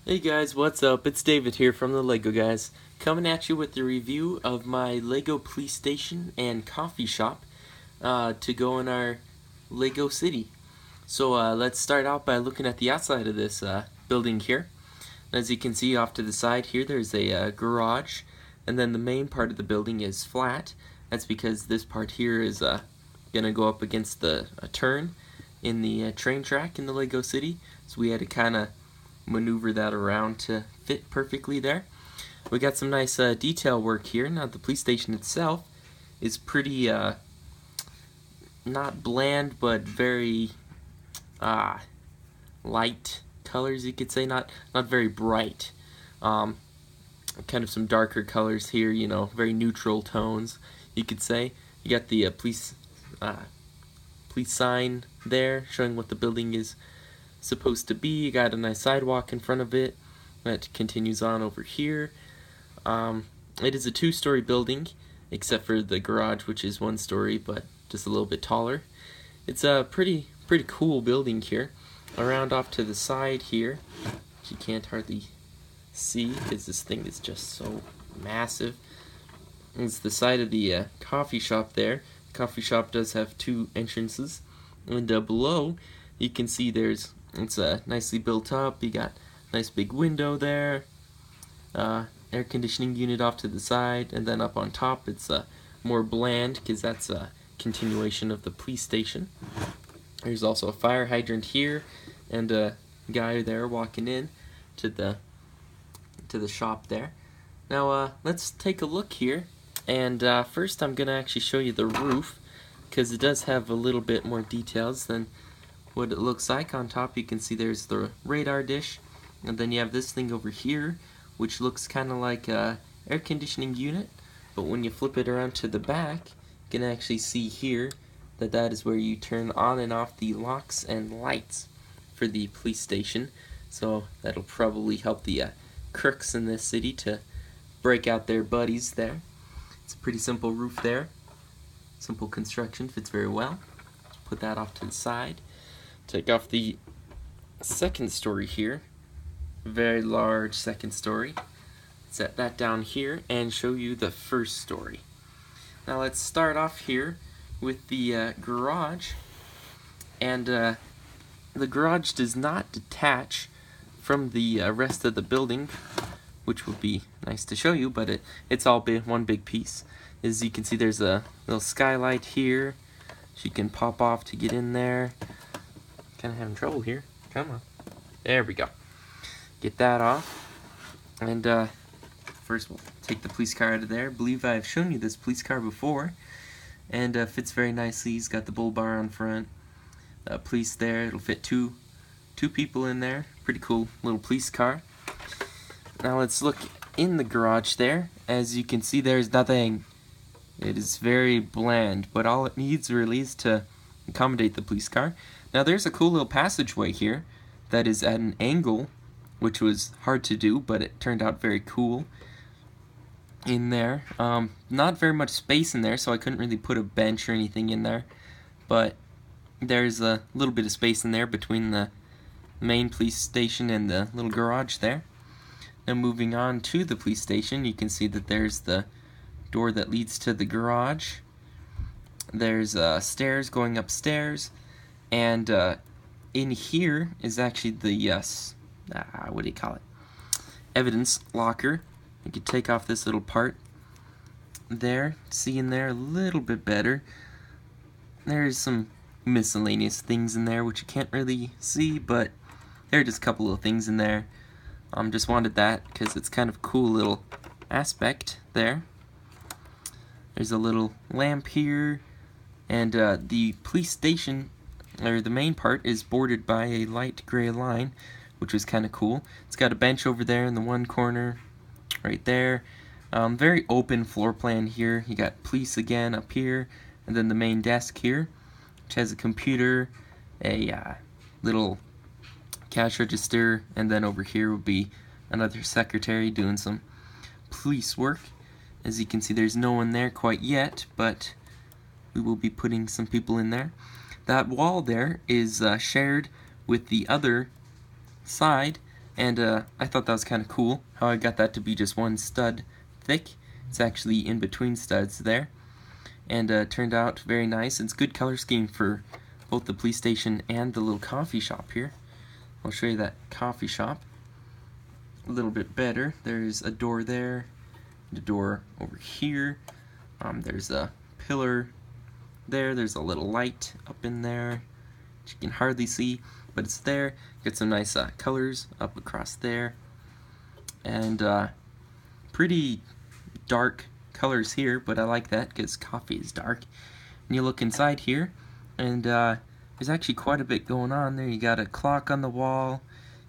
Hey guys, what's up? It's David here from the LEGO Guys, coming at you with the review of my LEGO police station and coffee shop to go in our LEGO city. So let's start out by looking at the outside of this building here. As you can see off to the side here, there's a garage, and then the main part of the building is flat. That's because this part here is going to go up against a turn in the train track in the LEGO city, so we had to kind of maneuver that around to fit perfectly there. We got some nice detail work here. Now the police station itself is pretty not bland but very light colors, you could say, not very bright. Kind of some darker colors here, you know, very neutral tones, you could say. You got the police sign there showing what the building is supposed to be. You got a nice sidewalk in front of it that continues on over here. It is a two-story building, except for the garage, which is one story but just a little bit taller. It's a pretty cool building here. Around off to the side here, you can't hardly see because this thing is just so massive. It's the side of the coffee shop there. The coffee shop does have two entrances, and below you can see it's nicely built up. You got a nice big window there, air conditioning unit off to the side, and then up on top it's more bland because that's a continuation of the police station. There's also a fire hydrant here and a guy there walking in to the shop there. Now let's take a look here, and first I'm gonna actually show you the roof because it does have a little bit more details than what it looks like. On top you can see there's the radar dish, and then you have this thing over here which looks kind of like a air conditioning unit, but when you flip it around to the back you can actually see here that is where you turn on and off the locks and lights for the police station. So that'll probably help the crooks in this city to break out their buddies there. It's a pretty simple roof there, simple construction, fits very well. Put that off to the side. Take off the second story here, very large second story. Set that down here and show you the first story. Now let's start off here with the garage, and the garage does not detach from the rest of the building, which would be nice to show you, but it's all one big piece. As you can see, there's a little skylight here, so you can pop off to get in there. Kind of having trouble here. Come on. There we go. Get that off. And first we'll take the police car out of there. I believe I've shown you this police car before. And fits very nicely. He's got the bull bar on front. Police there. It'll fit two people in there. Pretty cool little police car. Now let's look in the garage there. As you can see, there's nothing. It is very bland, but all it needs really is to accommodate the police car. Now there's a cool little passageway here that is at an angle, which was hard to do, but it turned out very cool in there. Not very much space in there, so I couldn't really put a bench or anything in there, but there's a little bit of space in there between the main police station and the little garage there. Now moving on to the police station, you can see that there's the door that leads to the garage. There's stairs going upstairs, and in here is actually the what do you call it? Evidence locker. You can take off this little part there. See in there a little bit better. There's some miscellaneous things in there which you can't really see, but there are just a couple of things in there. Just wanted that because it's kind of a cool little aspect there. There's a little lamp here, and the police station, or the main part, is bordered by a light gray line, which was kind of cool. It's got a bench over there in the one corner, right there. Very open floor plan here. You got police again up here, and then the main desk here, which has a computer, a little cash register, and then over here will be another secretary doing some police work. As you can see, there's no one there quite yet, but we will be putting some people in there. That wall there is shared with the other side And I thought that was kind of cool, how I got that to be just one stud thick. It's actually in between studs there. And turned out very nice. It's good color scheme for both the police station and the little coffee shop here. I'll show you that coffee shop a little bit better. There's a door there, and a door over here. There's a pillar there. There's a little light up in there, which you can hardly see, but it's there. Got some nice colors up across there, and pretty dark colors here, but I like that because coffee is dark. And you look inside here, and there's actually quite a bit going on there. You got a clock on the wall,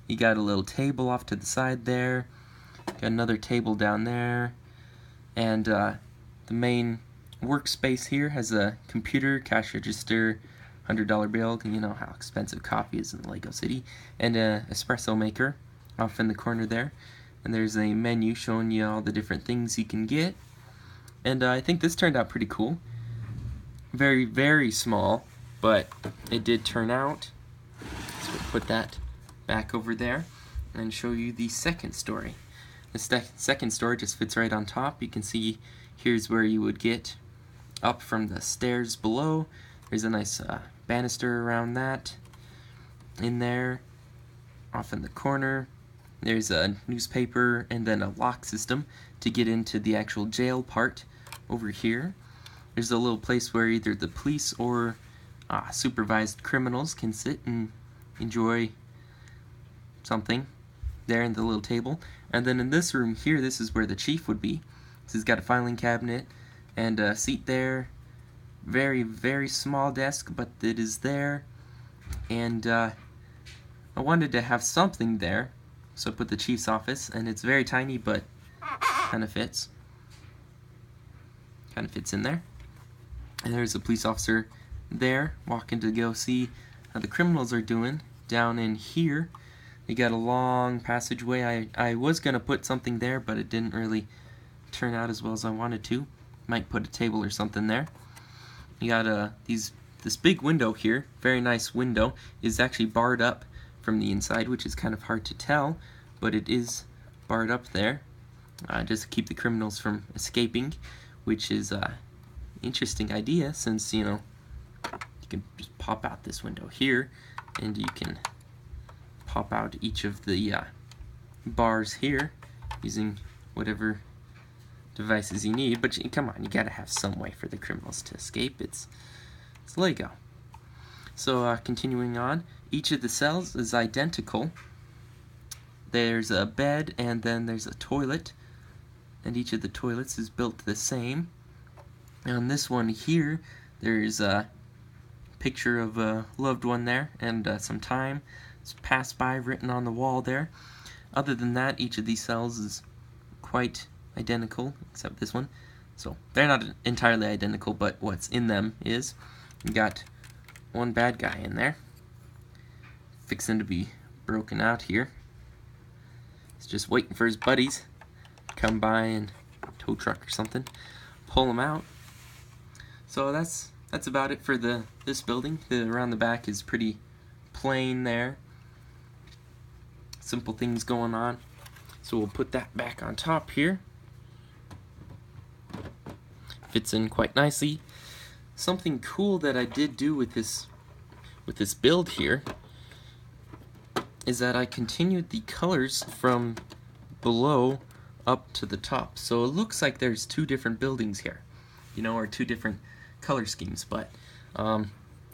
you got a little table off to the side there, got another table down there, and the main workspace here has a computer, cash register, $100 bill, you know how expensive coffee is in Lego City, and an espresso maker off in the corner there. And there's a menu showing you all the different things you can get. And I think this turned out pretty cool. Very, very small, but it did turn out. So we'll put that back over there and show you the second story. The second story just fits right on top. You can see here's where you would get up from the stairs below. There's a nice banister around that. In there, off in the corner, there's a newspaper and then a lock system to get into the actual jail part over here. There's a little place where either the police or supervised criminals can sit and enjoy something there in the little table. And then in this room here, this is where the chief would be. So he's got a filing cabinet and a seat there. Very, very small desk, but it is there. And I wanted to have something there, so I put the chief's office, and it's very tiny, but kind of fits. Kind of fits in there. And there's a police officer there, walking to go see how the criminals are doing down in here. They got a long passageway. I was going to put something there, but it didn't really turn out as well as I wanted to. Might put a table or something there. You got this big window here, very nice window, is actually barred up from the inside, which is kind of hard to tell, but it is barred up there, just to keep the criminals from escaping, which is an interesting idea, since, you know, you can just pop out this window here, and you can pop out each of the bars here using whatever devices you need. But come on, you gotta have some way for the criminals to escape. It's Lego. So continuing on, each of the cells is identical. There's a bed and then there's a toilet, and each of the toilets is built the same. And on this one here, there's a picture of a loved one there, and some time has passed by written on the wall there. Other than that, each of these cells is quite identical, except this one. So they're not entirely identical, but what's in them is. You got one bad guy in there, fixing to be broken out here. He's just waiting for his buddies to come by and tow truck or something, pull him out. So that's about it for this building. Around the back is pretty plain there. Simple things going on. So we'll put that back on top here. Fits in quite nicely. Something cool that I did do with this build here is that I continued the colors from below up to the top. So it looks like there's two different buildings here, you know, or two different color schemes, but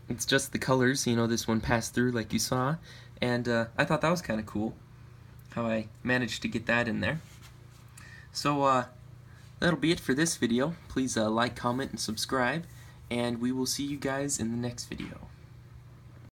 it's just the colors. You know, this one passed through like you saw, and I thought that was kind of cool how I managed to get that in there. So that'll be it for this video. Please like, comment, and subscribe, and we will see you guys in the next video.